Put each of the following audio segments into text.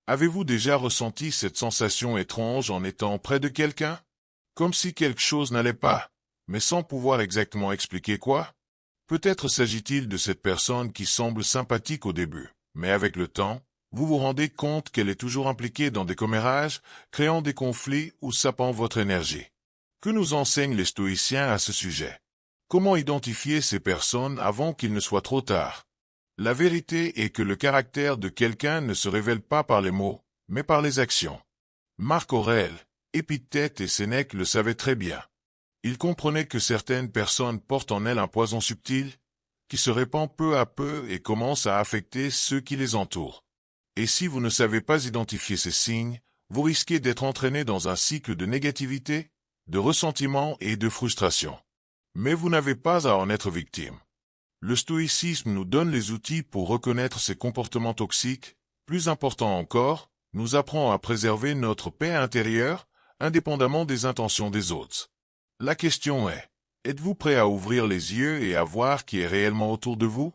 Avez-vous déjà ressenti cette sensation étrange en étant près de quelqu'un? Comme si quelque chose n'allait pas, mais sans pouvoir exactement expliquer quoi? Peut-être s'agit-il de cette personne qui semble sympathique au début, mais avec le temps, vous vous rendez compte qu'elle est toujours impliquée dans des commérages, créant des conflits ou sapant votre énergie. Que nous enseignent les stoïciens à ce sujet? Comment identifier ces personnes avant qu'il ne soit trop tard? La vérité est que le caractère de quelqu'un ne se révèle pas par les mots, mais par les actions. Marc Aurèle, Épictète et Sénèque le savaient très bien. Ils comprenaient que certaines personnes portent en elles un poison subtil, qui se répand peu à peu et commence à affecter ceux qui les entourent. Et si vous ne savez pas identifier ces signes, vous risquez d'être entraîné dans un cycle de négativité, de ressentiment et de frustration. Mais vous n'avez pas à en être victime. Le stoïcisme nous donne les outils pour reconnaître ces comportements toxiques. Plus important encore, nous apprend à préserver notre paix intérieure, indépendamment des intentions des autres. La question est, êtes-vous prêt à ouvrir les yeux et à voir qui est réellement autour de vous?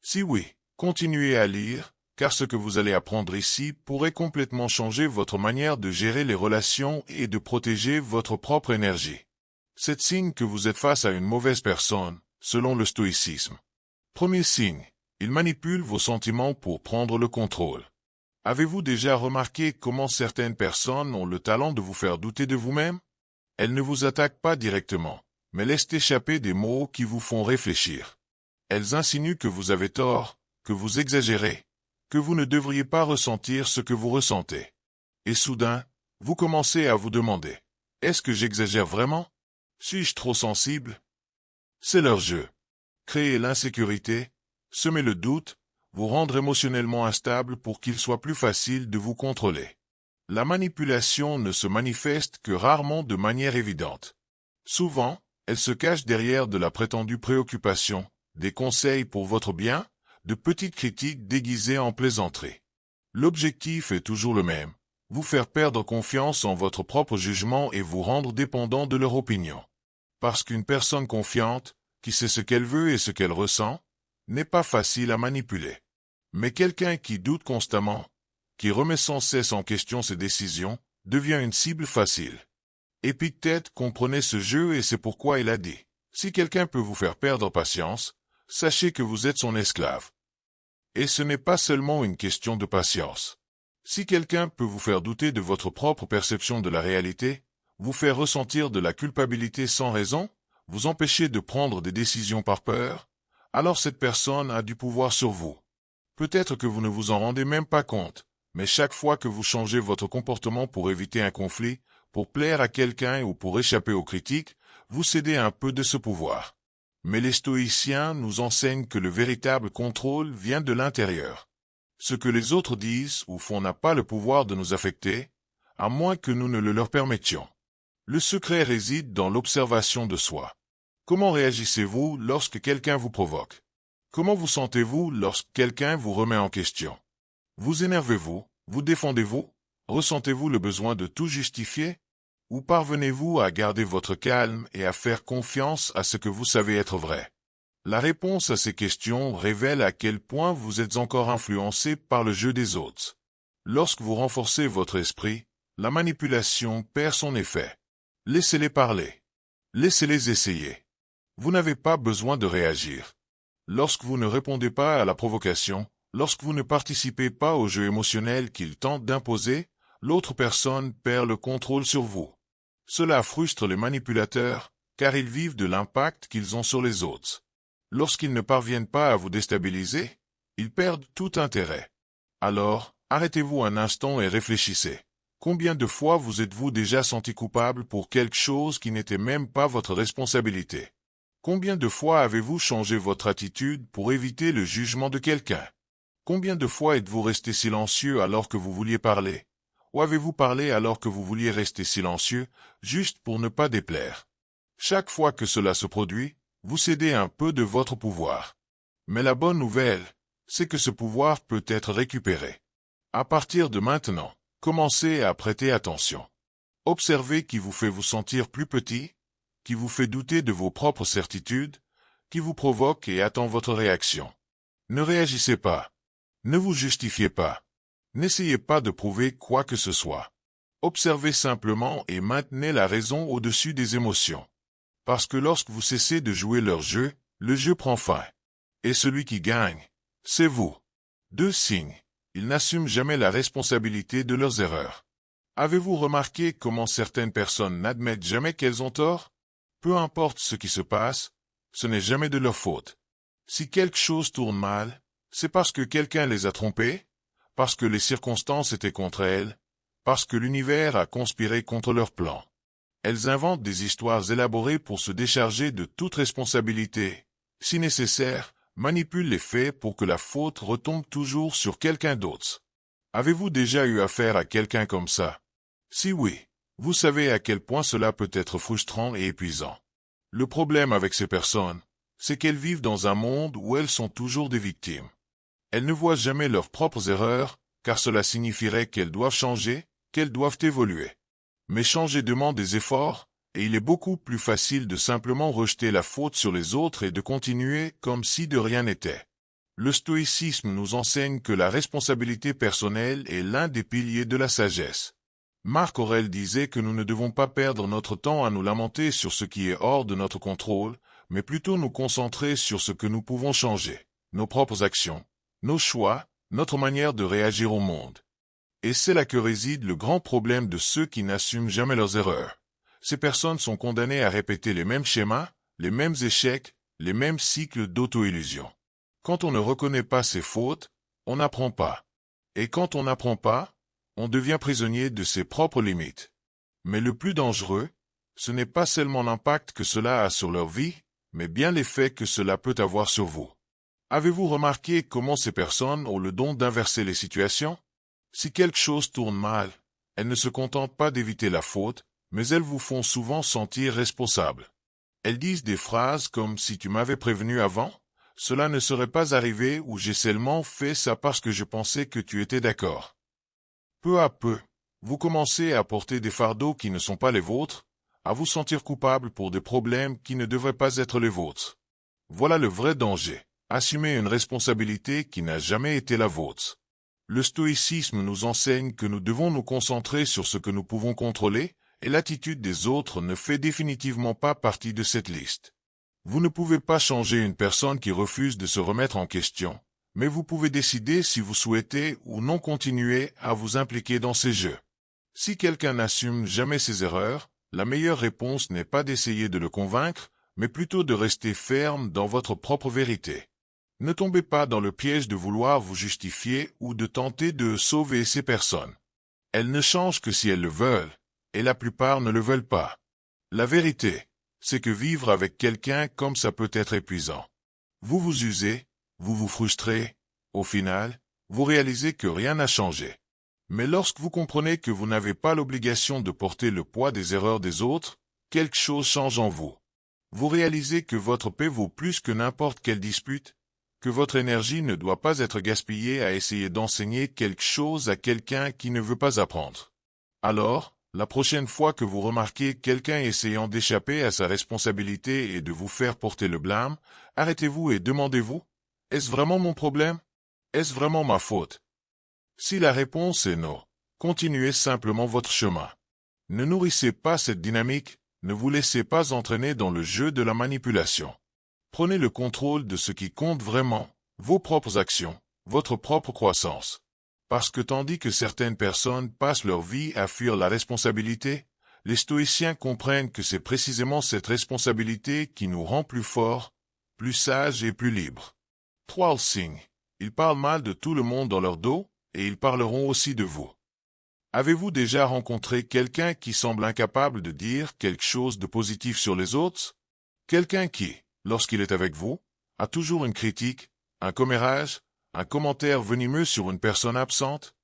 Si oui, continuez à lire, car ce que vous allez apprendre ici pourrait complètement changer votre manière de gérer les relations et de protéger votre propre énergie. C'est signe que vous êtes face à une mauvaise personne, selon le stoïcisme. Premier signe, il manipule vos sentiments pour prendre le contrôle. Avez-vous déjà remarqué comment certaines personnes ont le talent de vous faire douter de vous-même? Elles ne vous attaquent pas directement, mais laissent échapper des mots qui vous font réfléchir. Elles insinuent que vous avez tort, que vous exagérez, que vous ne devriez pas ressentir ce que vous ressentez. Et soudain, vous commencez à vous demander, est-ce que j'exagère vraiment? Suis-je trop sensible? C'est leur jeu. Créer l'insécurité, semer le doute, vous rendre émotionnellement instable pour qu'il soit plus facile de vous contrôler. La manipulation ne se manifeste que rarement de manière évidente. Souvent, elle se cache derrière de la prétendue préoccupation, des conseils pour votre bien, de petites critiques déguisées en plaisanterie. L'objectif est toujours le même, vous faire perdre confiance en votre propre jugement et vous rendre dépendant de leur opinion. Parce qu'une personne confiante, qui sait ce qu'elle veut et ce qu'elle ressent, n'est pas facile à manipuler. Mais quelqu'un qui doute constamment, qui remet sans cesse en question ses décisions, devient une cible facile. Épictète comprenait ce jeu et c'est pourquoi il a dit, si quelqu'un peut vous faire perdre patience, sachez que vous êtes son esclave. Et ce n'est pas seulement une question de patience. Si quelqu'un peut vous faire douter de votre propre perception de la réalité, vous faire ressentir de la culpabilité sans raison, vous empêcher de prendre des décisions par peur, alors cette personne a du pouvoir sur vous. Peut-être que vous ne vous en rendez même pas compte, mais chaque fois que vous changez votre comportement pour éviter un conflit, pour plaire à quelqu'un ou pour échapper aux critiques, vous cédez un peu de ce pouvoir. Mais les stoïciens nous enseignent que le véritable contrôle vient de l'intérieur. Ce que les autres disent ou font n'a pas le pouvoir de nous affecter, à moins que nous ne le leur permettions. Le secret réside dans l'observation de soi. Comment réagissez-vous lorsque quelqu'un vous provoque? Comment vous sentez-vous lorsque quelqu'un vous remet en question? Vous énervez-vous? Vous défendez-vous? Ressentez-vous le besoin de tout justifier? Ou parvenez-vous à garder votre calme et à faire confiance à ce que vous savez être vrai? La réponse à ces questions révèle à quel point vous êtes encore influencé par le jeu des autres. Lorsque vous renforcez votre esprit, la manipulation perd son effet. Laissez-les parler. Laissez-les essayer. Vous n'avez pas besoin de réagir. Lorsque vous ne répondez pas à la provocation, lorsque vous ne participez pas au jeu émotionnel qu'ils tentent d'imposer, l'autre personne perd le contrôle sur vous. Cela frustre les manipulateurs, car ils vivent de l'impact qu'ils ont sur les autres. Lorsqu'ils ne parviennent pas à vous déstabiliser, ils perdent tout intérêt. Alors, arrêtez-vous un instant et réfléchissez. Combien de fois vous êtes-vous déjà senti coupable pour quelque chose qui n'était même pas votre responsabilité? Combien de fois avez-vous changé votre attitude pour éviter le jugement de quelqu'un? Combien de fois êtes-vous resté silencieux alors que vous vouliez parler? Ou avez-vous parlé alors que vous vouliez rester silencieux, juste pour ne pas déplaire? Chaque fois que cela se produit, vous cédez un peu de votre pouvoir. Mais la bonne nouvelle, c'est que ce pouvoir peut être récupéré. À partir de maintenant, commencez à prêter attention. Observez qui vous fait vous sentir plus petit, qui vous fait douter de vos propres certitudes, qui vous provoque et attend votre réaction. Ne réagissez pas. Ne vous justifiez pas. N'essayez pas de prouver quoi que ce soit. Observez simplement et maintenez la raison au-dessus des émotions. Parce que lorsque vous cessez de jouer leur jeu, le jeu prend fin. Et celui qui gagne, c'est vous. 2 signes. Ils n'assument jamais la responsabilité de leurs erreurs. Avez-vous remarqué comment certaines personnes n'admettent jamais qu'elles ont tort? Peu importe ce qui se passe, ce n'est jamais de leur faute. Si quelque chose tourne mal, c'est parce que quelqu'un les a trompés, parce que les circonstances étaient contre elles, parce que l'univers a conspiré contre leur plan. Elles inventent des histoires élaborées pour se décharger de toute responsabilité. Si nécessaire, manipulent les faits pour que la faute retombe toujours sur quelqu'un d'autre. Avez-vous déjà eu affaire à quelqu'un comme ça? Si oui, vous savez à quel point cela peut être frustrant et épuisant. Le problème avec ces personnes, c'est qu'elles vivent dans un monde où elles sont toujours des victimes. Elles ne voient jamais leurs propres erreurs, car cela signifierait qu'elles doivent changer, qu'elles doivent évoluer. Mais changer demande des efforts, et il est beaucoup plus facile de simplement rejeter la faute sur les autres et de continuer comme si de rien n'était. Le stoïcisme nous enseigne que la responsabilité personnelle est l'un des piliers de la sagesse. Marc Aurèle disait que nous ne devons pas perdre notre temps à nous lamenter sur ce qui est hors de notre contrôle, mais plutôt nous concentrer sur ce que nous pouvons changer, nos propres actions, nos choix, notre manière de réagir au monde. Et c'est là que réside le grand problème de ceux qui n'assument jamais leurs erreurs. Ces personnes sont condamnées à répéter les mêmes schémas, les mêmes échecs, les mêmes cycles d'auto-illusion. Quand on ne reconnaît pas ses fautes, on n'apprend pas. Et quand on n'apprend pas, on devient prisonnier de ses propres limites. Mais le plus dangereux, ce n'est pas seulement l'impact que cela a sur leur vie, mais bien l'effet que cela peut avoir sur vous. Avez-vous remarqué comment ces personnes ont le don d'inverser les situations? Si quelque chose tourne mal, elles ne se contentent pas d'éviter la faute, mais elles vous font souvent sentir responsable. Elles disent des phrases comme « si tu m'avais prévenu avant, cela ne serait pas arrivé ou j'ai seulement fait ça parce que je pensais que tu étais d'accord. » Peu à peu, vous commencez à porter des fardeaux qui ne sont pas les vôtres, à vous sentir coupable pour des problèmes qui ne devraient pas être les vôtres. Voilà le vrai danger, assumer une responsabilité qui n'a jamais été la vôtre. Le stoïcisme nous enseigne que nous devons nous concentrer sur ce que nous pouvons contrôler, et l'attitude des autres ne fait définitivement pas partie de cette liste. Vous ne pouvez pas changer une personne qui refuse de se remettre en question, mais vous pouvez décider si vous souhaitez ou non continuer à vous impliquer dans ces jeux. Si quelqu'un n'assume jamais ses erreurs, la meilleure réponse n'est pas d'essayer de le convaincre, mais plutôt de rester ferme dans votre propre vérité. Ne tombez pas dans le piège de vouloir vous justifier ou de tenter de sauver ces personnes. Elles ne changent que si elles le veulent, et la plupart ne le veulent pas. La vérité, c'est que vivre avec quelqu'un comme ça peut être épuisant. Vous vous usez, vous vous frustrez, au final, vous réalisez que rien n'a changé. Mais lorsque vous comprenez que vous n'avez pas l'obligation de porter le poids des erreurs des autres, quelque chose change en vous. Vous réalisez que votre paix vaut plus que n'importe quelle dispute, que votre énergie ne doit pas être gaspillée à essayer d'enseigner quelque chose à quelqu'un qui ne veut pas apprendre. Alors, la prochaine fois que vous remarquez quelqu'un essayant d'échapper à sa responsabilité et de vous faire porter le blâme, arrêtez-vous et demandez-vous, est-ce vraiment mon problème? Est-ce vraiment ma faute? Si la réponse est non, continuez simplement votre chemin. Ne nourrissez pas cette dynamique, ne vous laissez pas entraîner dans le jeu de la manipulation. Prenez le contrôle de ce qui compte vraiment, vos propres actions, votre propre croissance. Parce que tandis que certaines personnes passent leur vie à fuir la responsabilité, les stoïciens comprennent que c'est précisément cette responsabilité qui nous rend plus forts, plus sages et plus libres. 3 signes. Ils parlent mal de tout le monde dans leur dos, et ils parleront aussi de vous. Avez-vous déjà rencontré quelqu'un qui semble incapable de dire quelque chose de positif sur les autres? Quelqu'un qui, lorsqu'il est avec vous, a toujours une critique, un commérage, un commentaire venimeux sur une personne absente?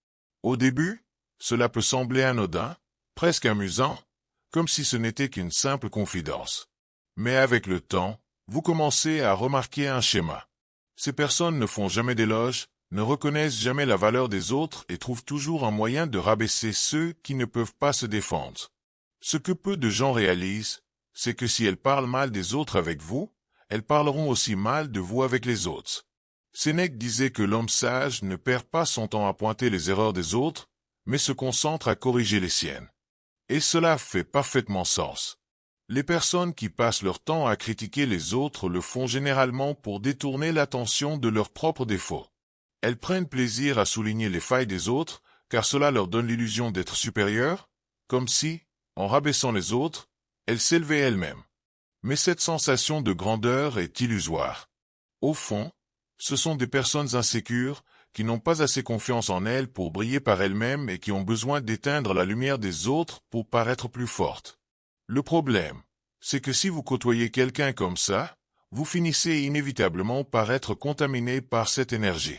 Au début, cela peut sembler anodin, presque amusant, comme si ce n'était qu'une simple confidence. Mais avec le temps, vous commencez à remarquer un schéma. Ces personnes ne font jamais d'éloges, ne reconnaissent jamais la valeur des autres et trouvent toujours un moyen de rabaisser ceux qui ne peuvent pas se défendre. Ce que peu de gens réalisent, c'est que si elles parlent mal des autres avec vous, elles parleront aussi mal de vous avec les autres. Sénèque disait que l'homme sage ne perd pas son temps à pointer les erreurs des autres, mais se concentre à corriger les siennes. Et cela fait parfaitement sens. Les personnes qui passent leur temps à critiquer les autres le font généralement pour détourner l'attention de leurs propres défauts. Elles prennent plaisir à souligner les failles des autres, car cela leur donne l'illusion d'être supérieures, comme si, en rabaissant les autres, elles s'élevaient elles-mêmes. Mais cette sensation de grandeur est illusoire. Au fond, ce sont des personnes insécures, qui n'ont pas assez confiance en elles pour briller par elles-mêmes et qui ont besoin d'éteindre la lumière des autres pour paraître plus fortes. Le problème, c'est que si vous côtoyez quelqu'un comme ça, vous finissez inévitablement par être contaminé par cette énergie.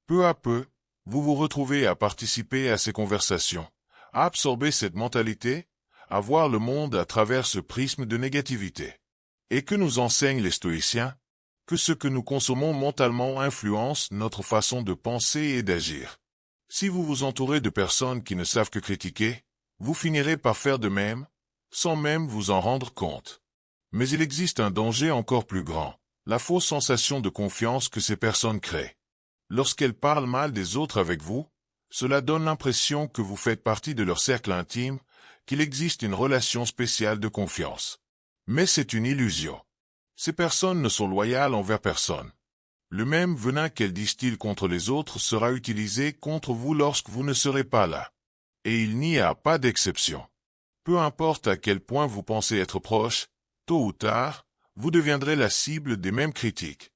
Peu à peu, vous vous retrouvez à participer à ces conversations, à absorber cette mentalité, à voir le monde à travers ce prisme de négativité. Et que nous enseignent les stoïciens? Que ce que nous consommons mentalement influence notre façon de penser et d'agir. Si vous vous entourez de personnes qui ne savent que critiquer, vous finirez par faire de même, sans même vous en rendre compte. Mais il existe un danger encore plus grand, la fausse sensation de confiance que ces personnes créent. Lorsqu'elles parlent mal des autres avec vous, cela donne l'impression que vous faites partie de leur cercle intime, qu'il existe une relation spéciale de confiance. Mais c'est une illusion. Ces personnes ne sont loyales envers personne. Le même venin qu'elles distillent contre les autres sera utilisé contre vous lorsque vous ne serez pas là. Et il n'y a pas d'exception. Peu importe à quel point vous pensez être proche, tôt ou tard, vous deviendrez la cible des mêmes critiques.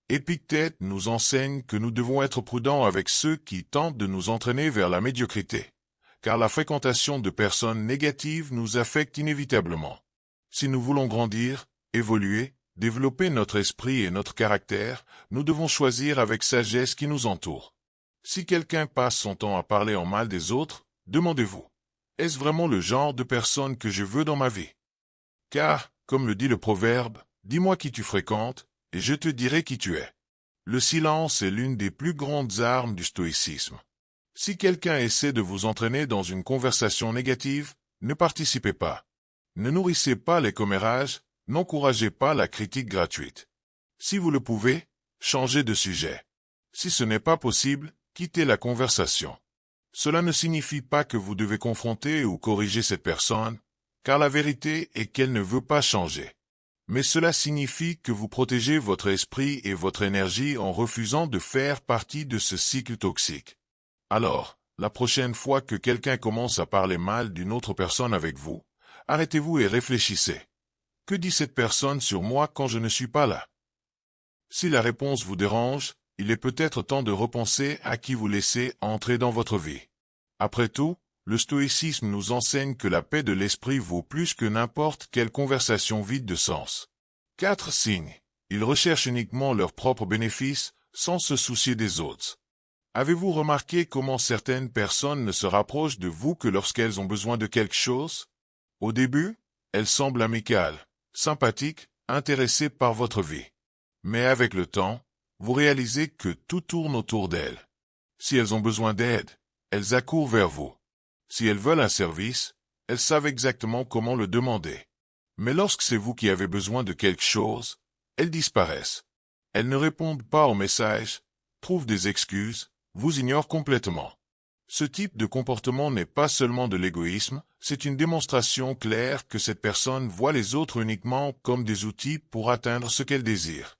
Épictète nous enseigne que nous devons être prudents avec ceux qui tentent de nous entraîner vers la médiocrité, car la fréquentation de personnes négatives nous affecte inévitablement. Si nous voulons grandir, évoluer, développer notre esprit et notre caractère, nous devons choisir avec sagesse qui nous entoure. Si quelqu'un passe son temps à parler en mal des autres, demandez-vous, est-ce vraiment le genre de personne que je veux dans ma vie? Car, comme le dit le proverbe, dis-moi qui tu fréquentes, et je te dirai qui tu es. Le silence est l'une des plus grandes armes du stoïcisme. Si quelqu'un essaie de vous entraîner dans une conversation négative, ne participez pas. Ne nourrissez pas les commérages, n'encouragez pas la critique gratuite. Si vous le pouvez, changez de sujet. Si ce n'est pas possible, quittez la conversation. Cela ne signifie pas que vous devez confronter ou corriger cette personne, car la vérité est qu'elle ne veut pas changer. Mais cela signifie que vous protégez votre esprit et votre énergie en refusant de faire partie de ce cycle toxique. Alors, la prochaine fois que quelqu'un commence à parler mal d'une autre personne avec vous, arrêtez-vous et réfléchissez. Que dit cette personne sur moi quand je ne suis pas là? Si la réponse vous dérange, il est peut-être temps de repenser à qui vous laissez entrer dans votre vie. Après tout, le stoïcisme nous enseigne que la paix de l'esprit vaut plus que n'importe quelle conversation vide de sens. 4 signes. Ils recherchent uniquement leurs propres bénéfices, sans se soucier des autres. Avez-vous remarqué comment certaines personnes ne se rapprochent de vous que lorsqu'elles ont besoin de quelque chose? Au début, elles semblent amicales, sympathiques, intéressées par votre vie. Mais avec le temps, vous réalisez que tout tourne autour d'elles. Si elles ont besoin d'aide, elles accourent vers vous. Si elles veulent un service, elles savent exactement comment le demander. Mais lorsque c'est vous qui avez besoin de quelque chose, elles disparaissent. Elles ne répondent pas aux messages, trouvent des excuses, vous ignorent complètement. Ce type de comportement n'est pas seulement de l'égoïsme, c'est une démonstration claire que cette personne voit les autres uniquement comme des outils pour atteindre ce qu'elle désire.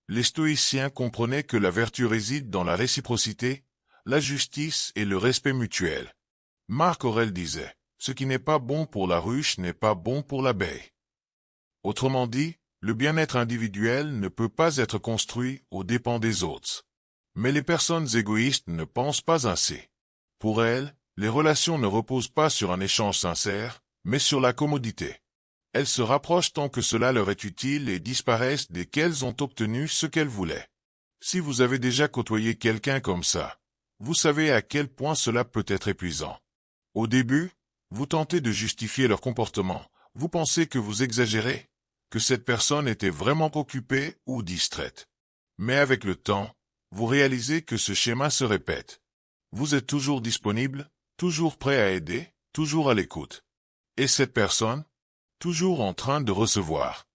Les stoïciens comprenaient que la vertu réside dans la réciprocité, la justice et le respect mutuel. Marc Aurèle disait, « Ce qui n'est pas bon pour la ruche n'est pas bon pour l'abeille ». Autrement dit, le bien-être individuel ne peut pas être construit aux dépens des autres. Mais les personnes égoïstes ne pensent pas ainsi. Pour elles, les relations ne reposent pas sur un échange sincère, mais sur la commodité. Elles se rapprochent tant que cela leur est utile et disparaissent dès qu'elles ont obtenu ce qu'elles voulaient. Si vous avez déjà côtoyé quelqu'un comme ça, vous savez à quel point cela peut être épuisant. Au début, vous tentez de justifier leur comportement, vous pensez que vous exagérez, que cette personne était vraiment occupée ou distraite. Mais avec le temps, vous réalisez que ce schéma se répète. Vous êtes toujours disponible, toujours prêt à aider, toujours à l'écoute. Et cette personne? Toujours en train de recevoir.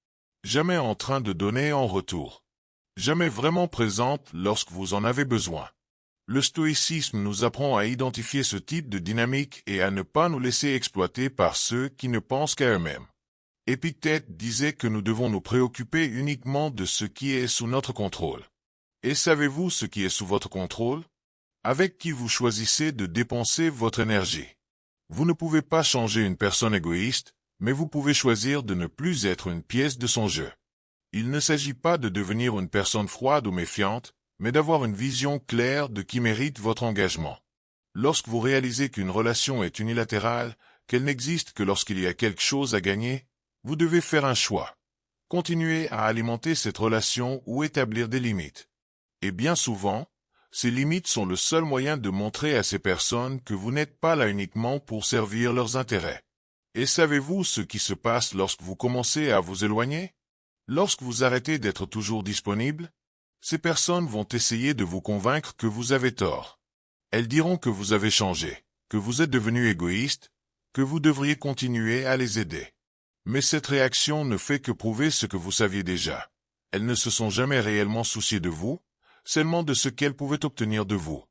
Jamais en train de donner en retour. jamais vraiment présente lorsque vous en avez besoin. Le stoïcisme nous apprend à identifier ce type de dynamique et à ne pas nous laisser exploiter par ceux qui ne pensent qu'à eux-mêmes. Épictète disait que nous devons nous préoccuper uniquement de ce qui est sous notre contrôle. Et savez-vous ce qui est sous votre contrôle? Avec qui vous choisissez de dépenser votre énergie. Vous ne pouvez pas changer une personne égoïste, mais vous pouvez choisir de ne plus être une pièce de son jeu. Il ne s'agit pas de devenir une personne froide ou méfiante, mais d'avoir une vision claire de qui mérite votre engagement. Lorsque vous réalisez qu'une relation est unilatérale, qu'elle n'existe que lorsqu'il y a quelque chose à gagner, vous devez faire un choix. Continuer à alimenter cette relation ou établir des limites. Et bien souvent, ces limites sont le seul moyen de montrer à ces personnes que vous n'êtes pas là uniquement pour servir leurs intérêts. Et savez-vous ce qui se passe lorsque vous commencez à vous éloigner? Lorsque vous arrêtez d'être toujours disponible, ces personnes vont essayer de vous convaincre que vous avez tort. Elles diront que vous avez changé, que vous êtes devenu égoïste, que vous devriez continuer à les aider. Mais cette réaction ne fait que prouver ce que vous saviez déjà. Elles ne se sont jamais réellement souciées de vous, seulement de ce qu'elles pouvaient obtenir de vous.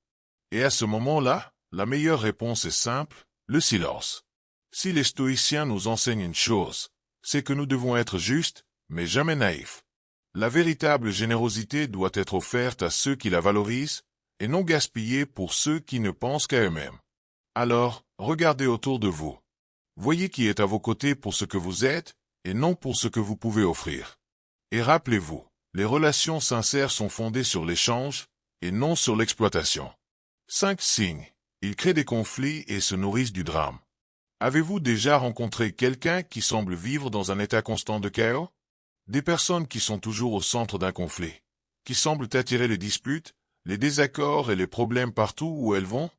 Et à ce moment-là, la meilleure réponse est simple, le silence. Si les stoïciens nous enseignent une chose, c'est que nous devons être justes, mais jamais naïfs. La véritable générosité doit être offerte à ceux qui la valorisent, et non gaspillée pour ceux qui ne pensent qu'à eux-mêmes. Alors, regardez autour de vous. Voyez qui est à vos côtés pour ce que vous êtes, et non pour ce que vous pouvez offrir. Et rappelez-vous, les relations sincères sont fondées sur l'échange, et non sur l'exploitation. 5 signes. Ils créent des conflits et se nourrissent du drame. Avez-vous déjà rencontré quelqu'un qui semble vivre dans un état constant de chaos? Des personnes qui sont toujours au centre d'un conflit, qui semblent attirer les disputes, les désaccords et les problèmes partout où elles vont?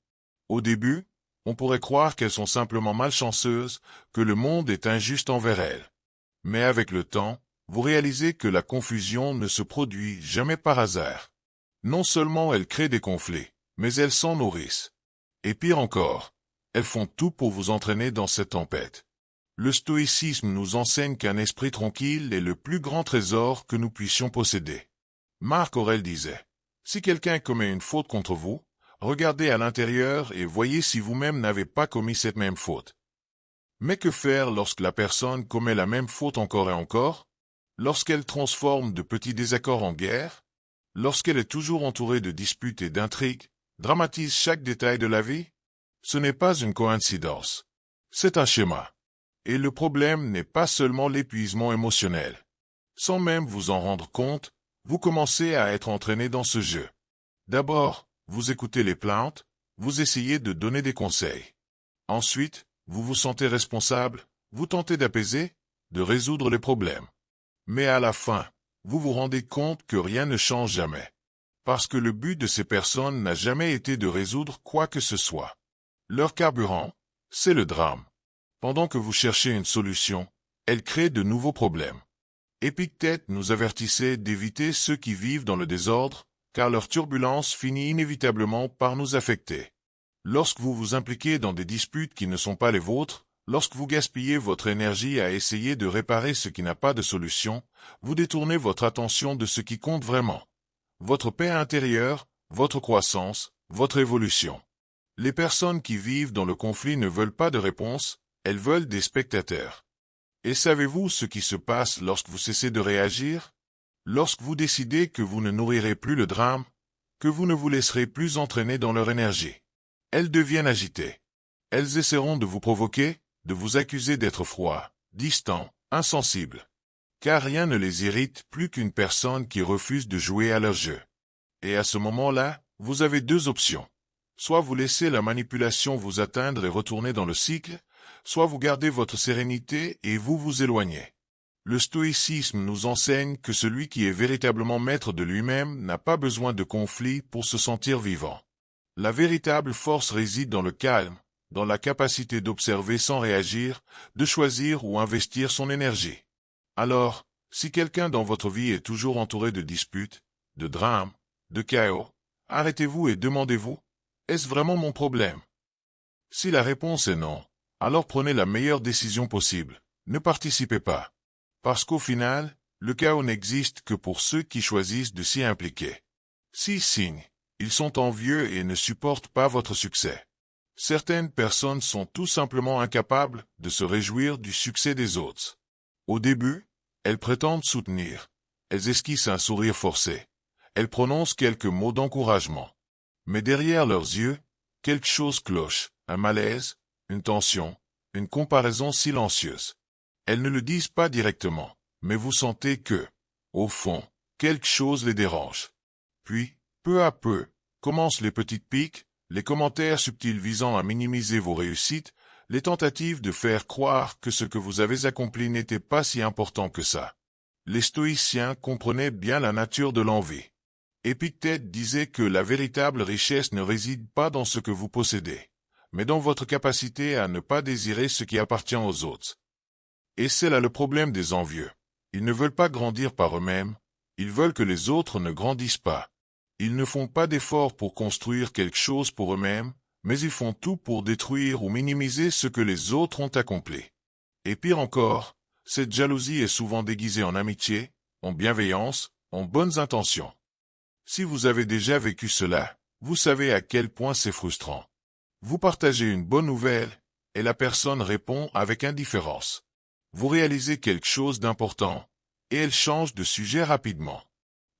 Au début, on pourrait croire qu'elles sont simplement malchanceuses, que le monde est injuste envers elles. Mais avec le temps, vous réalisez que la confusion ne se produit jamais par hasard. Non seulement elles créent des conflits, mais elles s'en nourrissent. Et pire encore, elles font tout pour vous entraîner dans cette tempête. Le stoïcisme nous enseigne qu'un esprit tranquille est le plus grand trésor que nous puissions posséder. Marc Aurèle disait, « Si quelqu'un commet une faute contre vous, regardez à l'intérieur et voyez si vous-même n'avez pas commis cette même faute. » Mais que faire lorsque la personne commet la même faute encore et encore? Lorsqu'elle transforme de petits désaccords en guerre? Lorsqu'elle est toujours entourée de disputes et d'intrigues, dramatise chaque détail de la vie? Ce n'est pas une coïncidence. C'est un schéma. Et le problème n'est pas seulement l'épuisement émotionnel. Sans même vous en rendre compte, vous commencez à être entraîné dans ce jeu. D'abord, vous écoutez les plaintes, vous essayez de donner des conseils. Ensuite, vous vous sentez responsable, vous tentez d'apaiser, de résoudre les problèmes. Mais à la fin, vous vous rendez compte que rien ne change jamais. Parce que le but de ces personnes n'a jamais été de résoudre quoi que ce soit. Leur carburant, c'est le drame. Pendant que vous cherchez une solution, elle crée de nouveaux problèmes. Épictète nous avertissait d'éviter ceux qui vivent dans le désordre, car leur turbulence finit inévitablement par nous affecter. Lorsque vous vous impliquez dans des disputes qui ne sont pas les vôtres, lorsque vous gaspillez votre énergie à essayer de réparer ce qui n'a pas de solution, vous détournez votre attention de ce qui compte vraiment. Votre paix intérieure, votre croissance, votre évolution. Les personnes qui vivent dans le conflit ne veulent pas de réponse, elles veulent des spectateurs. Et savez-vous ce qui se passe lorsque vous cessez de réagir? Lorsque vous décidez que vous ne nourrirez plus le drame, que vous ne vous laisserez plus entraîner dans leur énergie. Elles deviennent agitées. Elles essaieront de vous provoquer, de vous accuser d'être froid, distant, insensible. Car rien ne les irrite plus qu'une personne qui refuse de jouer à leur jeu. Et à ce moment-là, vous avez deux options. Soit vous laissez la manipulation vous atteindre et retourner dans le cycle, soit vous gardez votre sérénité et vous vous éloignez. Le stoïcisme nous enseigne que celui qui est véritablement maître de lui-même n'a pas besoin de conflit pour se sentir vivant. La véritable force réside dans le calme, dans la capacité d'observer sans réagir, de choisir ou investir son énergie. Alors, si quelqu'un dans votre vie est toujours entouré de disputes, de drames, de chaos, arrêtez-vous et demandez-vous, est-ce vraiment mon problème? Si la réponse est non, alors prenez la meilleure décision possible. Ne participez pas. Parce qu'au final, Le chaos n'existe que pour ceux qui choisissent de s'y impliquer. 6 signes. Ils sont envieux et ne supportent pas votre succès. Certaines personnes sont tout simplement incapables de se réjouir du succès des autres. Au début, elles prétendent soutenir. Elles esquissent un sourire forcé. Elles prononcent quelques mots d'encouragement. Mais derrière leurs yeux, quelque chose cloche, un malaise, une tension, une comparaison silencieuse. Elles ne le disent pas directement, mais vous sentez que, au fond, quelque chose les dérange. Puis, peu à peu, commencent les petites piques, les commentaires subtils visant à minimiser vos réussites, les tentatives de faire croire que ce que vous avez accompli n'était pas si important que ça. Les stoïciens comprenaient bien la nature de l'envie. Épictète disait que la véritable richesse ne réside pas dans ce que vous possédez, mais dans votre capacité à ne pas désirer ce qui appartient aux autres. Et c'est là le problème des envieux. Ils ne veulent pas grandir par eux-mêmes, ils veulent que les autres ne grandissent pas. Ils ne font pas d'efforts pour construire quelque chose pour eux-mêmes, mais ils font tout pour détruire ou minimiser ce que les autres ont accompli. Et pire encore, cette jalousie est souvent déguisée en amitié, en bienveillance, en bonnes intentions. Si vous avez déjà vécu cela, vous savez à quel point c'est frustrant. Vous partagez une bonne nouvelle, et la personne répond avec indifférence. Vous réalisez quelque chose d'important, et elle change de sujet rapidement.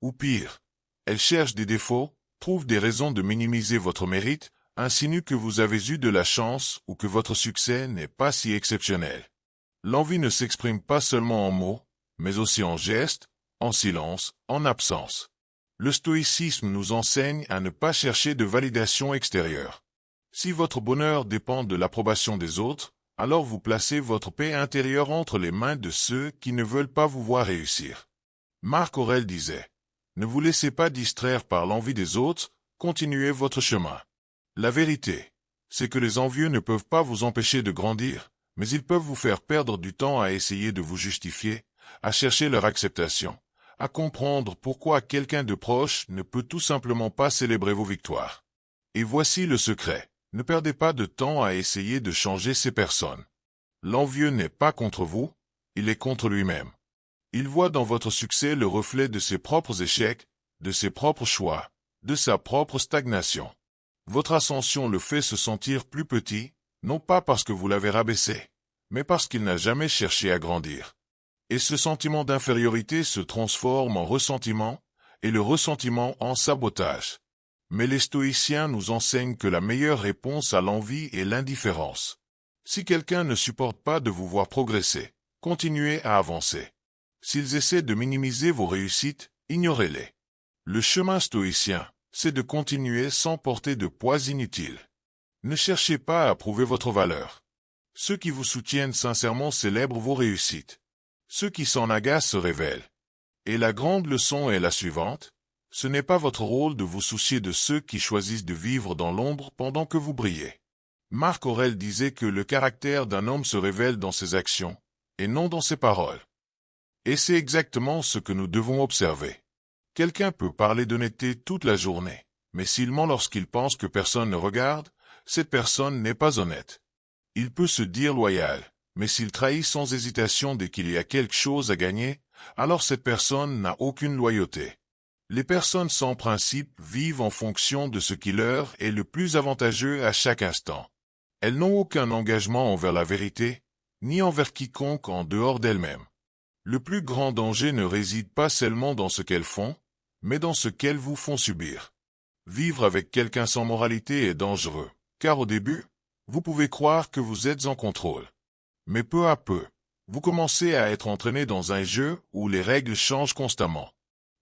Ou pire, elle cherche des défauts, trouve des raisons de minimiser votre mérite, insinue que vous avez eu de la chance ou que votre succès n'est pas si exceptionnel. L'envie ne s'exprime pas seulement en mots, mais aussi en gestes, en silence, en absence. Le stoïcisme nous enseigne à ne pas chercher de validation extérieure. Si votre bonheur dépend de l'approbation des autres, alors vous placez votre paix intérieure entre les mains de ceux qui ne veulent pas vous voir réussir. Marc Aurèle disait, « Ne vous laissez pas distraire par l'envie des autres, continuez votre chemin. » La vérité, c'est que les envieux ne peuvent pas vous empêcher de grandir, mais ils peuvent vous faire perdre du temps à essayer de vous justifier, à chercher leur acceptation, à comprendre pourquoi quelqu'un de proche ne peut tout simplement pas célébrer vos victoires. Et voici le secret, ne perdez pas de temps à essayer de changer ces personnes. L'envieux n'est pas contre vous, il est contre lui-même. Il voit dans votre succès le reflet de ses propres échecs, de ses propres choix, de sa propre stagnation. Votre ascension le fait se sentir plus petit, non pas parce que vous l'avez rabaissé, mais parce qu'il n'a jamais cherché à grandir. Et ce sentiment d'infériorité se transforme en ressentiment, et le ressentiment en sabotage. Mais les stoïciens nous enseignent que la meilleure réponse à l'envie est l'indifférence. Si quelqu'un ne supporte pas de vous voir progresser, continuez à avancer. S'ils essaient de minimiser vos réussites, ignorez-les. Le chemin stoïcien, c'est de continuer sans porter de poids inutile. Ne cherchez pas à prouver votre valeur. Ceux qui vous soutiennent sincèrement célèbrent vos réussites. Ceux qui s'en agacent se révèlent. Et la grande leçon est la suivante, ce n'est pas votre rôle de vous soucier de ceux qui choisissent de vivre dans l'ombre pendant que vous brillez. Marc Aurèle disait que le caractère d'un homme se révèle dans ses actions, et non dans ses paroles. Et c'est exactement ce que nous devons observer. Quelqu'un peut parler d'honnêteté toute la journée, mais s'il ment lorsqu'il pense que personne ne regarde, cette personne n'est pas honnête. Il peut se dire loyal, mais s'il trahit sans hésitation dès qu'il y a quelque chose à gagner, alors cette personne n'a aucune loyauté. Les personnes sans principe vivent en fonction de ce qui leur est le plus avantageux à chaque instant. Elles n'ont aucun engagement envers la vérité, ni envers quiconque en dehors d'elles-mêmes. Le plus grand danger ne réside pas seulement dans ce qu'elles font, mais dans ce qu'elles vous font subir. Vivre avec quelqu'un sans moralité est dangereux, car au début, vous pouvez croire que vous êtes en contrôle. Mais peu à peu, vous commencez à être entraîné dans un jeu où les règles changent constamment.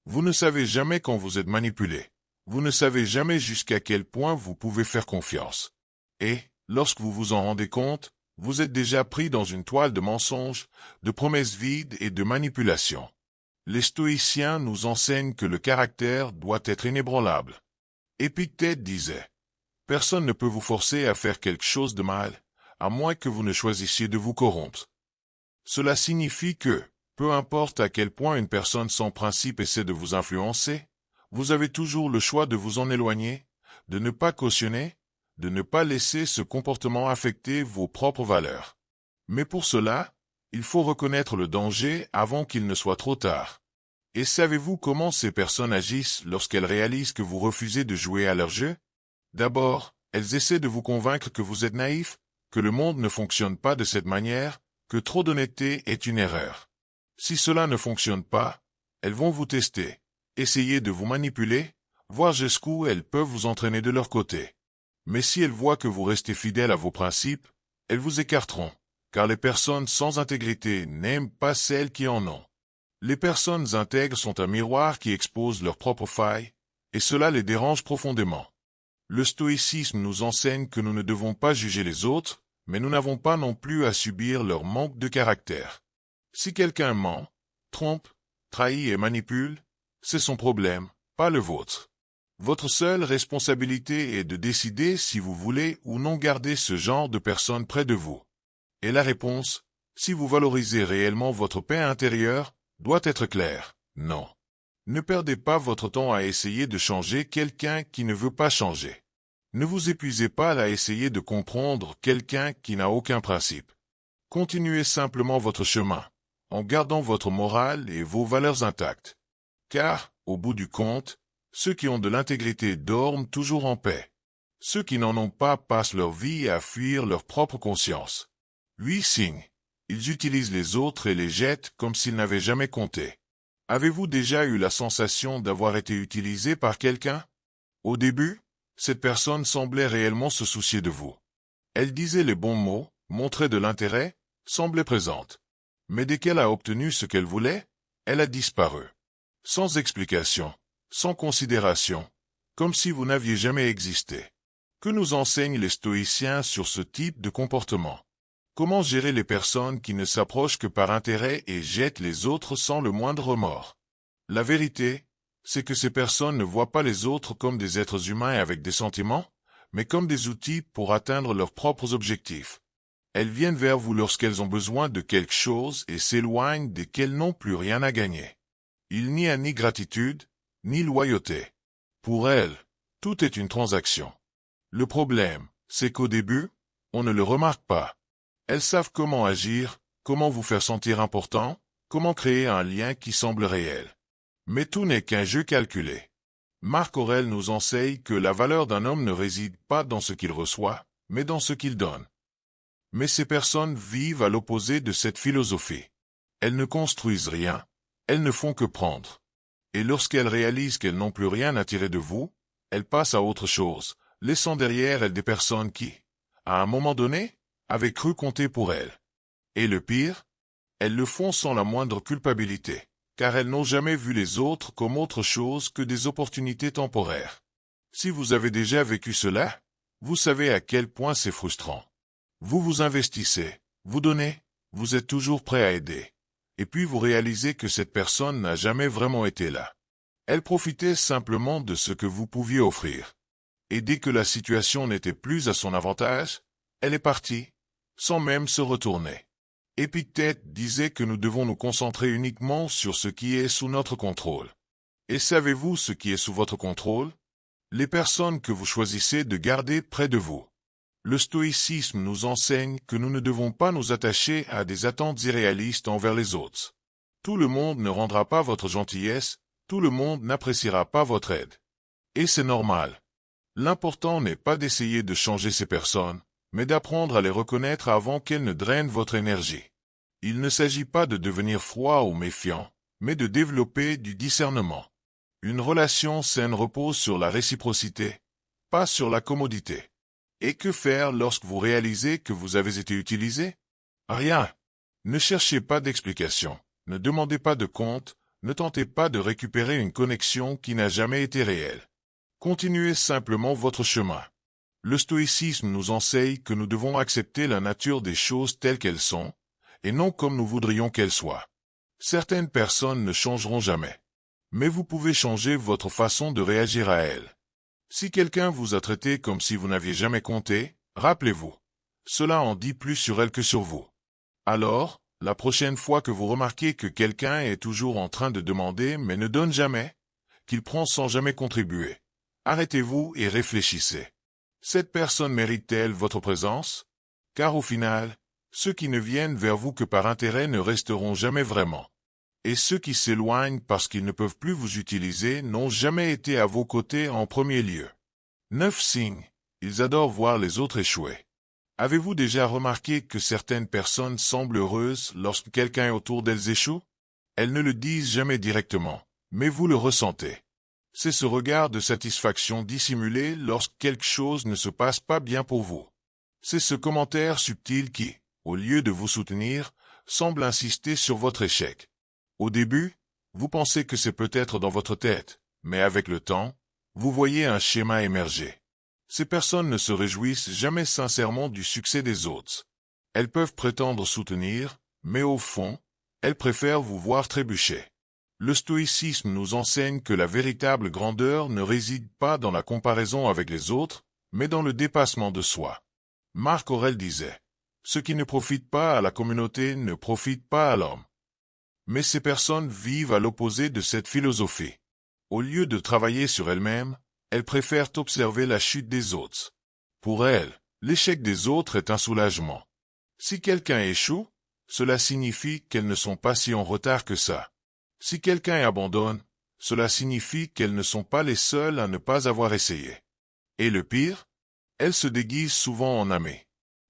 Vous ne savez jamais quand vous êtes manipulé. Vous ne savez jamais jusqu'à quel point vous pouvez faire confiance. Et, lorsque vous vous en rendez compte, vous êtes déjà pris dans une toile de mensonges, de promesses vides et de manipulations. Les stoïciens nous enseignent que le caractère doit être inébranlable. Épictète disait, « Personne ne peut vous forcer à faire quelque chose de mal, à moins que vous ne choisissiez de vous corrompre. » Cela signifie que, peu importe à quel point une personne sans principe essaie de vous influencer, vous avez toujours le choix de vous en éloigner, de ne pas cautionner, de ne pas laisser ce comportement affecter vos propres valeurs. Mais pour cela, Il faut reconnaître le danger avant qu'il ne soit trop tard. Et savez-vous comment ces personnes agissent lorsqu'elles réalisent que vous refusez de jouer à leur jeu? D'abord, elles essaient de vous convaincre que vous êtes naïf, que le monde ne fonctionne pas de cette manière, que trop d'honnêteté est une erreur. Si cela ne fonctionne pas, elles vont vous tester, essayer de vous manipuler, voir jusqu'où elles peuvent vous entraîner de leur côté. Mais si elles voient que vous restez fidèle à vos principes, elles vous écarteront, car les personnes sans intégrité n'aiment pas celles qui en ont. Les personnes intègres sont un miroir qui expose leurs propres failles, et cela les dérange profondément. Le stoïcisme nous enseigne que nous ne devons pas juger les autres, mais nous n'avons pas non plus à subir leur manque de caractère. Si quelqu'un ment, trompe, trahit et manipule, c'est son problème, pas le vôtre. Votre seule responsabilité est de décider si vous voulez ou non garder ce genre de personnes près de vous. Et la réponse, si vous valorisez réellement votre paix intérieure, doit être claire, non. Ne perdez pas votre temps à essayer de changer quelqu'un qui ne veut pas changer. Ne vous épuisez pas à essayer de comprendre quelqu'un qui n'a aucun principe. Continuez simplement votre chemin, en gardant votre morale et vos valeurs intactes. Car, au bout du compte, ceux qui ont de l'intégrité dorment toujours en paix. Ceux qui n'en ont pas passent leur vie à fuir leur propre conscience. 8 signes. Ils utilisent les autres et les jettent comme s'ils n'avaient jamais compté. Avez-vous déjà eu la sensation d'avoir été utilisé par quelqu'un? Au début, cette personne semblait réellement se soucier de vous. Elle disait les bons mots, montrait de l'intérêt, semblait présente. Mais dès qu'elle a obtenu ce qu'elle voulait, elle a disparu. Sans explication, sans considération, comme si vous n'aviez jamais existé. Que nous enseignent les stoïciens sur ce type de comportement? Comment gérer les personnes qui ne s'approchent que par intérêt et jettent les autres sans le moindre remords? La vérité, c'est que ces personnes ne voient pas les autres comme des êtres humains avec des sentiments, mais comme des outils pour atteindre leurs propres objectifs. Elles viennent vers vous lorsqu'elles ont besoin de quelque chose et s'éloignent dès qu'elles n'ont plus rien à gagner. Il n'y a ni gratitude, ni loyauté. Pour elles, tout est une transaction. Le problème, c'est qu'au début, on ne le remarque pas. Elles savent comment agir, comment vous faire sentir important, comment créer un lien qui semble réel. Mais tout n'est qu'un jeu calculé. Marc Aurèle nous enseigne que la valeur d'un homme ne réside pas dans ce qu'il reçoit, mais dans ce qu'il donne. Mais ces personnes vivent à l'opposé de cette philosophie. Elles ne construisent rien, elles ne font que prendre. Et lorsqu'elles réalisent qu'elles n'ont plus rien à tirer de vous, elles passent à autre chose, laissant derrière elles des personnes qui, à un moment donné, avaient cru compter pour elles. Et le pire, elles le font sans la moindre culpabilité, car elles n'ont jamais vu les autres comme autre chose que des opportunités temporaires. Si vous avez déjà vécu cela, vous savez à quel point c'est frustrant. Vous vous investissez, vous donnez, vous êtes toujours prêt à aider. Et puis vous réalisez que cette personne n'a jamais vraiment été là. Elle profitait simplement de ce que vous pouviez offrir. Et dès que la situation n'était plus à son avantage, elle est partie, sans même se retourner. Épictète disait que nous devons nous concentrer uniquement sur ce qui est sous notre contrôle. Et savez-vous ce qui est sous votre contrôle? Les personnes que vous choisissez de garder près de vous. Le stoïcisme nous enseigne que nous ne devons pas nous attacher à des attentes irréalistes envers les autres. Tout le monde ne rendra pas votre gentillesse, tout le monde n'appréciera pas votre aide. Et c'est normal. L'important n'est pas d'essayer de changer ces personnes, mais d'apprendre à les reconnaître avant qu'elles ne drainent votre énergie. Il ne s'agit pas de devenir froid ou méfiant, mais de développer du discernement. Une relation saine repose sur la réciprocité, pas sur la commodité. Et que faire lorsque vous réalisez que vous avez été utilisé? Rien. Ne cherchez pas d'explication, ne demandez pas de compte, ne tentez pas de récupérer une connexion qui n'a jamais été réelle. Continuez simplement votre chemin. Le stoïcisme nous enseigne que nous devons accepter la nature des choses telles qu'elles sont, et non comme nous voudrions qu'elles soient. Certaines personnes ne changeront jamais. Mais vous pouvez changer votre façon de réagir à elles. Si quelqu'un vous a traité comme si vous n'aviez jamais compté, rappelez-vous. Cela en dit plus sur elle que sur vous. Alors, la prochaine fois que vous remarquez que quelqu'un est toujours en train de demander mais ne donne jamais, qu'il prend sans jamais contribuer, arrêtez-vous et réfléchissez. Cette personne mérite-t-elle votre présence? Car au final, Ceux qui ne viennent vers vous que par intérêt ne resteront jamais vraiment. Et ceux qui s'éloignent parce qu'ils ne peuvent plus vous utiliser n'ont jamais été à vos côtés en premier lieu. 9 signes. Ils adorent voir les autres échouer. Avez-vous déjà remarqué que certaines personnes semblent heureuses lorsque quelqu'un autour d'elles échoue? Elles ne le disent jamais directement, mais vous le ressentez. C'est ce regard de satisfaction dissimulé lorsque quelque chose ne se passe pas bien pour vous. C'est ce commentaire subtil qui, au lieu de vous soutenir, semble insister sur votre échec. Au début, vous pensez que c'est peut-être dans votre tête, mais avec le temps, vous voyez un schéma émerger. Ces personnes ne se réjouissent jamais sincèrement du succès des autres. Elles peuvent prétendre soutenir, mais au fond, elles préfèrent vous voir trébucher. Le stoïcisme nous enseigne que la véritable grandeur ne réside pas dans la comparaison avec les autres, mais dans le dépassement de soi. Marc Aurèle disait, « Ce qui ne profite pas à la communauté ne profite pas à l'homme. » Mais ces personnes vivent à l'opposé de cette philosophie. Au lieu de travailler sur elles-mêmes, elles préfèrent observer la chute des autres. Pour elles, l'échec des autres est un soulagement. Si quelqu'un échoue, cela signifie qu'elles ne sont pas si en retard que ça. Si quelqu'un abandonne, cela signifie qu'elles ne sont pas les seules à ne pas avoir essayé. Et le pire, elles se déguisent souvent en amées.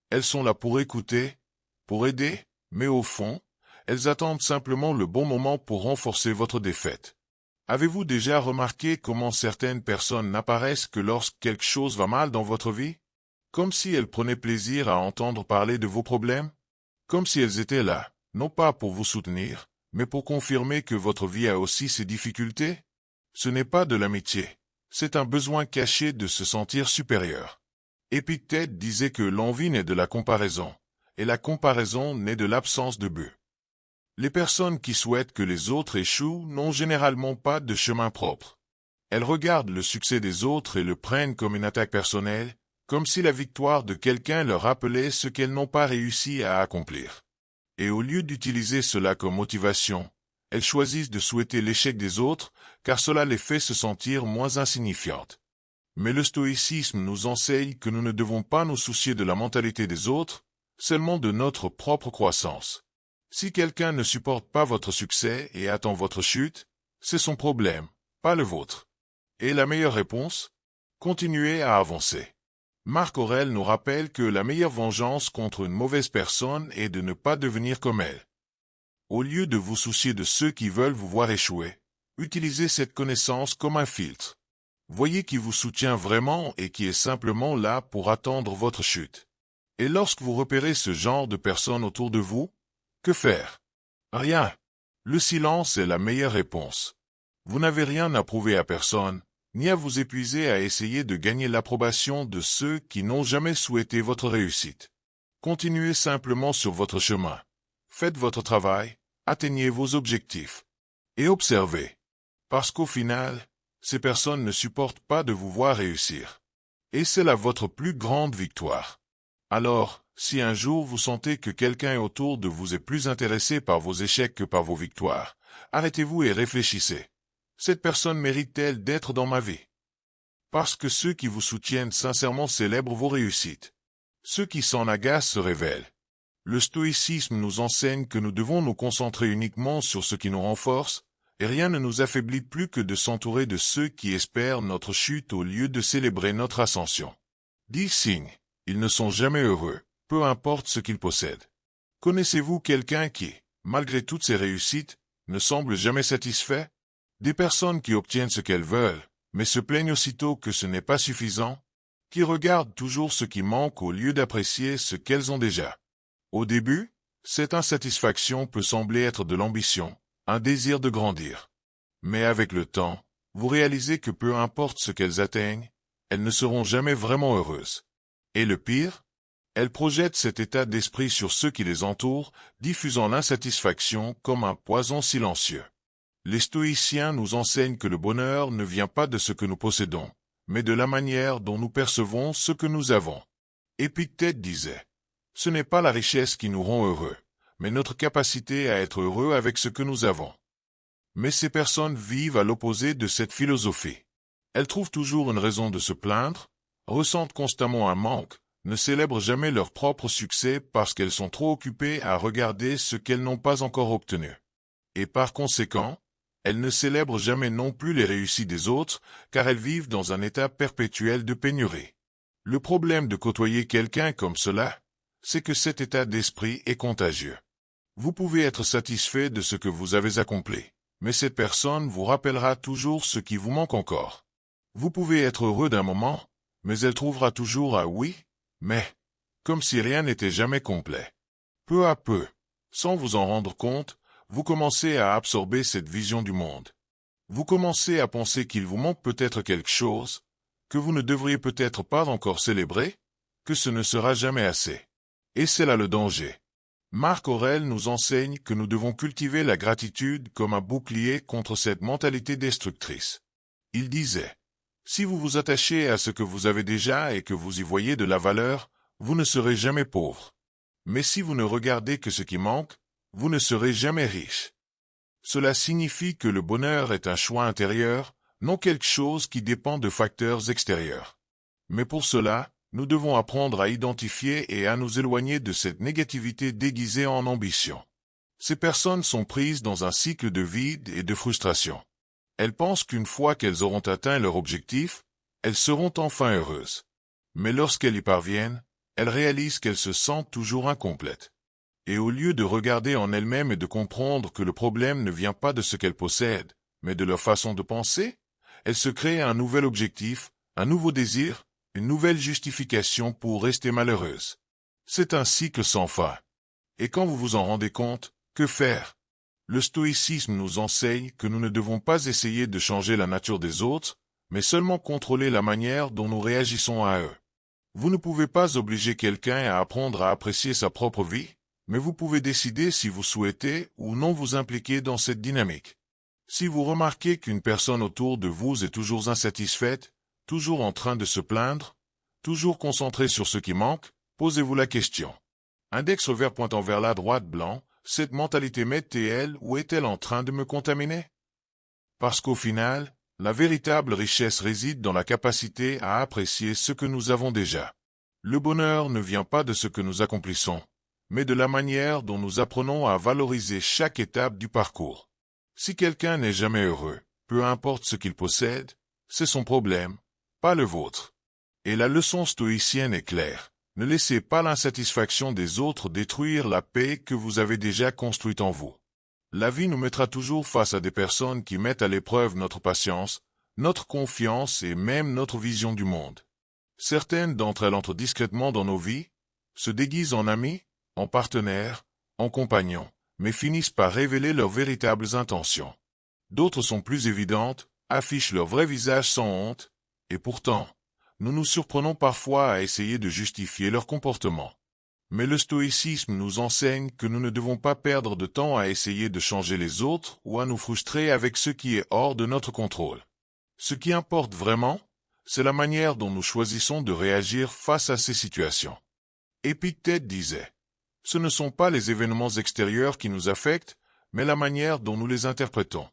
Elles sont là pour écouter, pour aider, mais au fond, elles attendent simplement le bon moment pour renforcer votre défaite. Avez-vous déjà remarqué comment certaines personnes n'apparaissent que lorsque quelque chose va mal dans votre vie? Comme si elles prenaient plaisir à entendre parler de vos problèmes? Comme si elles étaient là, non pas pour vous soutenir, mais pour confirmer que votre vie a aussi ses difficultés? Ce n'est pas de l'amitié, c'est un besoin caché de se sentir supérieur. Épictète disait que l'envie naît de la comparaison, et la comparaison naît de l'absence de but. Les personnes qui souhaitent que les autres échouent n'ont généralement pas de chemin propre. Elles regardent le succès des autres et le prennent comme une attaque personnelle, comme si la victoire de quelqu'un leur rappelait ce qu'elles n'ont pas réussi à accomplir. Et au lieu d'utiliser cela comme motivation, elles choisissent de souhaiter l'échec des autres, car cela les fait se sentir moins insignifiantes. Mais le stoïcisme nous enseigne que nous ne devons pas nous soucier de la mentalité des autres, seulement de notre propre croissance. Si quelqu'un ne supporte pas votre succès et attend votre chute, c'est son problème, pas le vôtre. Et la meilleure réponse? Continuez à avancer. Marc Aurèle nous rappelle que la meilleure vengeance contre une mauvaise personne est de ne pas devenir comme elle. Au lieu de vous soucier de ceux qui veulent vous voir échouer, utilisez cette connaissance comme un filtre. Voyez qui vous soutient vraiment et qui est simplement là pour attendre votre chute. Et lorsque vous repérez ce genre de personnes autour de vous, que faire? Rien. Le silence est la meilleure réponse. Vous n'avez rien à prouver à personne, ni à vous épuiser à essayer de gagner l'approbation de ceux qui n'ont jamais souhaité votre réussite. Continuez simplement sur votre chemin. Faites votre travail, atteignez vos objectifs. Et observez. Parce qu'au final, ces personnes ne supportent pas de vous voir réussir. Et c'est là votre plus grande victoire. Alors, si un jour vous sentez que quelqu'un autour de vous est plus intéressé par vos échecs que par vos victoires, arrêtez-vous et réfléchissez. Cette personne mérite-t-elle d'être dans ma vie? Parce que ceux qui vous soutiennent sincèrement célèbrent vos réussites. Ceux qui s'en agacent se révèlent. Le stoïcisme nous enseigne que nous devons nous concentrer uniquement sur ce qui nous renforce, et rien ne nous affaiblit plus que de s'entourer de ceux qui espèrent notre chute au lieu de célébrer notre ascension. 10 signes. Ils ne sont jamais heureux, peu importe ce qu'ils possèdent. Connaissez-vous quelqu'un qui, malgré toutes ses réussites, ne semble jamais satisfait? Des personnes qui obtiennent ce qu'elles veulent, mais se plaignent aussitôt que ce n'est pas suffisant? Qui regardent toujours ce qui manque au lieu d'apprécier ce qu'elles ont déjà? Au début, cette insatisfaction peut sembler être de l'ambition, un désir de grandir. Mais avec le temps, vous réalisez que peu importe ce qu'elles atteignent, elles ne seront jamais vraiment heureuses. Et le pire? Elles projettent cet état d'esprit sur ceux qui les entourent, diffusant l'insatisfaction comme un poison silencieux. Les stoïciens nous enseignent que le bonheur ne vient pas de ce que nous possédons, mais de la manière dont nous percevons ce que nous avons. Épictète disait, « Ce n'est pas la richesse qui nous rend heureux, mais notre capacité à être heureux avec ce que nous avons. » Mais ces personnes vivent à l'opposé de cette philosophie. Elles trouvent toujours une raison de se plaindre, ressentent constamment un manque, ne célèbrent jamais leur propre succès parce qu'elles sont trop occupées à regarder ce qu'elles n'ont pas encore obtenu. Et par conséquent, elles ne célèbrent jamais non plus les réussites des autres, car elles vivent dans un état perpétuel de pénurie. Le problème de côtoyer quelqu'un comme cela, c'est que cet état d'esprit est contagieux. Vous pouvez être satisfait de ce que vous avez accompli, mais cette personne vous rappellera toujours ce qui vous manque encore. Vous pouvez être heureux d'un moment, mais elle trouvera toujours un oui, mais, comme si rien n'était jamais complet. Peu à peu, sans vous en rendre compte, vous commencez à absorber cette vision du monde. Vous commencez à penser qu'il vous manque peut-être quelque chose, que vous ne devriez peut-être pas encore célébrer, que ce ne sera jamais assez. Et c'est là le danger. Marc Aurèle nous enseigne que nous devons cultiver la gratitude comme un bouclier contre cette mentalité destructrice. Il disait, « Si vous vous attachez à ce que vous avez déjà et que vous y voyez de la valeur, vous ne serez jamais pauvre. Mais si vous ne regardez que ce qui manque, vous ne serez jamais riche. » Cela signifie que le bonheur est un choix intérieur, non quelque chose qui dépend de facteurs extérieurs. Mais pour cela, nous devons apprendre à identifier et à nous éloigner de cette négativité déguisée en ambition. Ces personnes sont prises dans un cycle de vide et de frustration. Elles pensent qu'une fois qu'elles auront atteint leur objectif, elles seront enfin heureuses. Mais lorsqu'elles y parviennent, elles réalisent qu'elles se sentent toujours incomplètes. Et au lieu de regarder en elles-mêmes et de comprendre que le problème ne vient pas de ce qu'elles possèdent, mais de leur façon de penser, elles se créent un nouvel objectif, un nouveau désir, une nouvelle justification pour rester malheureuses. C'est un cycle sans fin. Et quand vous vous en rendez compte, que faire? Le stoïcisme nous enseigne que nous ne devons pas essayer de changer la nature des autres, mais seulement contrôler la manière dont nous réagissons à eux. Vous ne pouvez pas obliger quelqu'un à apprendre à apprécier sa propre vie, mais vous pouvez décider si vous souhaitez ou non vous impliquer dans cette dynamique. Si vous remarquez qu'une personne autour de vous est toujours insatisfaite, toujours en train de se plaindre, toujours concentrée sur ce qui manque, posez-vous la question. Index vert pointant vers la droite blanc, cette mentalité m'est-elle ou est-elle en train de me contaminer? Parce qu'au final, la véritable richesse réside dans la capacité à apprécier ce que nous avons déjà. Le bonheur ne vient pas de ce que nous accomplissons, mais de la manière dont nous apprenons à valoriser chaque étape du parcours. Si quelqu'un n'est jamais heureux, peu importe ce qu'il possède, c'est son problème, pas le vôtre. Et la leçon stoïcienne est claire. Ne laissez pas l'insatisfaction des autres détruire la paix que vous avez déjà construite en vous. La vie nous mettra toujours face à des personnes qui mettent à l'épreuve notre patience, notre confiance et même notre vision du monde. Certaines d'entre elles entrent discrètement dans nos vies, se déguisent en amis, en partenaires, en compagnons, mais finissent par révéler leurs véritables intentions. D'autres sont plus évidentes, affichent leur vrai visage sans honte, et pourtant, nous nous surprenons parfois à essayer de justifier leur comportement. Mais le stoïcisme nous enseigne que nous ne devons pas perdre de temps à essayer de changer les autres ou à nous frustrer avec ce qui est hors de notre contrôle. Ce qui importe vraiment, c'est la manière dont nous choisissons de réagir face à ces situations. Épictète disait, « Ce ne sont pas les événements extérieurs qui nous affectent, mais la manière dont nous les interprétons. »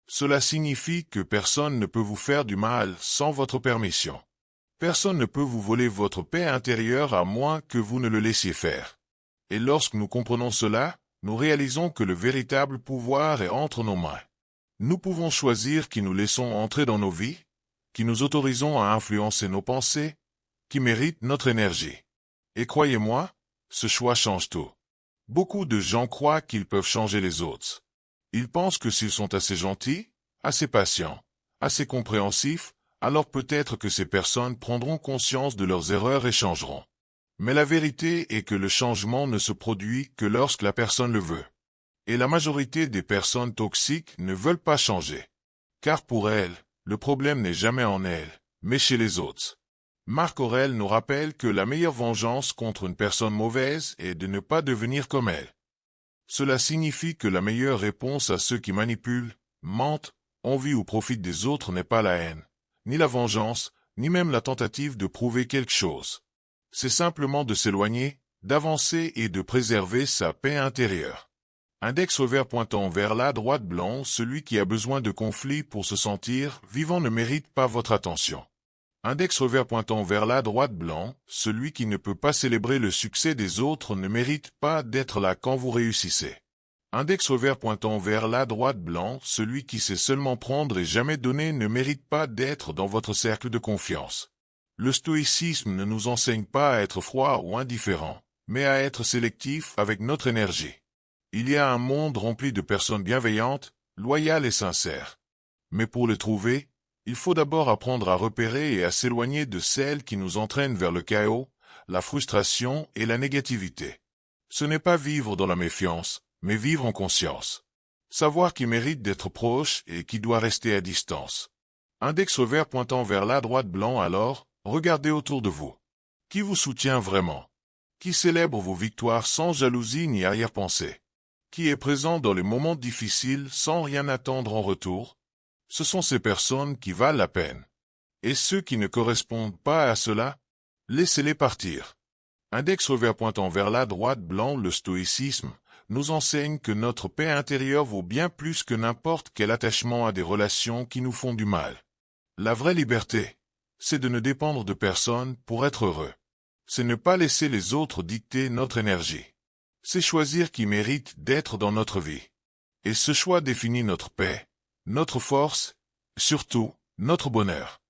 Cela signifie que personne ne peut vous faire du mal sans votre permission. Personne ne peut vous voler votre paix intérieure à moins que vous ne le laissiez faire. Et lorsque nous comprenons cela, nous réalisons que le véritable pouvoir est entre nos mains. Nous pouvons choisir qui nous laissons entrer dans nos vies, qui nous autorisons à influencer nos pensées, qui méritent notre énergie. Et croyez-moi, ce choix change tout. Beaucoup de gens croient qu'ils peuvent changer les autres. Ils pensent que s'ils sont assez gentils, assez patients, assez compréhensifs, alors peut-être que ces personnes prendront conscience de leurs erreurs et changeront. Mais la vérité est que le changement ne se produit que lorsque la personne le veut. Et la majorité des personnes toxiques ne veulent pas changer. Car pour elles, le problème n'est jamais en elles, mais chez les autres. Marc Aurèle nous rappelle que la meilleure vengeance contre une personne mauvaise est de ne pas devenir comme elle. Cela signifie que la meilleure réponse à ceux qui manipulent, mentent, envient ou profitent des autres n'est pas la haine, ni la vengeance, ni même la tentative de prouver quelque chose. C'est simplement de s'éloigner, d'avancer et de préserver sa paix intérieure. Index vert pointant vers la droite blanc, celui qui a besoin de conflit pour se sentir vivant ne mérite pas votre attention. Index revers pointant vers la droite blanc, celui qui ne peut pas célébrer le succès des autres ne mérite pas d'être là quand vous réussissez. Index revers pointant vers la droite blanc, celui qui sait seulement prendre et jamais donner ne mérite pas d'être dans votre cercle de confiance. Le stoïcisme ne nous enseigne pas à être froid ou indifférent, mais à être sélectif avec notre énergie. Il y a un monde rempli de personnes bienveillantes, loyales et sincères. Mais pour le trouver, il faut d'abord apprendre à repérer et à s'éloigner de celles qui nous entraînent vers le chaos, la frustration et la négativité. Ce n'est pas vivre dans la méfiance, mais vivre en conscience. Savoir qui mérite d'être proche et qui doit rester à distance. Index revers pointant vers la droite blanc alors, regardez autour de vous. Qui vous soutient vraiment? Qui célèbre vos victoires sans jalousie ni arrière-pensée? Qui est présent dans les moments difficiles sans rien attendre en retour? Ce sont ces personnes qui valent la peine. Et ceux qui ne correspondent pas à cela, laissez-les partir. Index revers pointant vers la droite blanc, le stoïcisme nous enseigne que notre paix intérieure vaut bien plus que n'importe quel attachement à des relations qui nous font du mal. La vraie liberté, c'est de ne dépendre de personne pour être heureux. C'est ne pas laisser les autres dicter notre énergie. C'est choisir qui mérite d'être dans notre vie. Et ce choix définit notre paix, notre force, surtout, notre bonheur.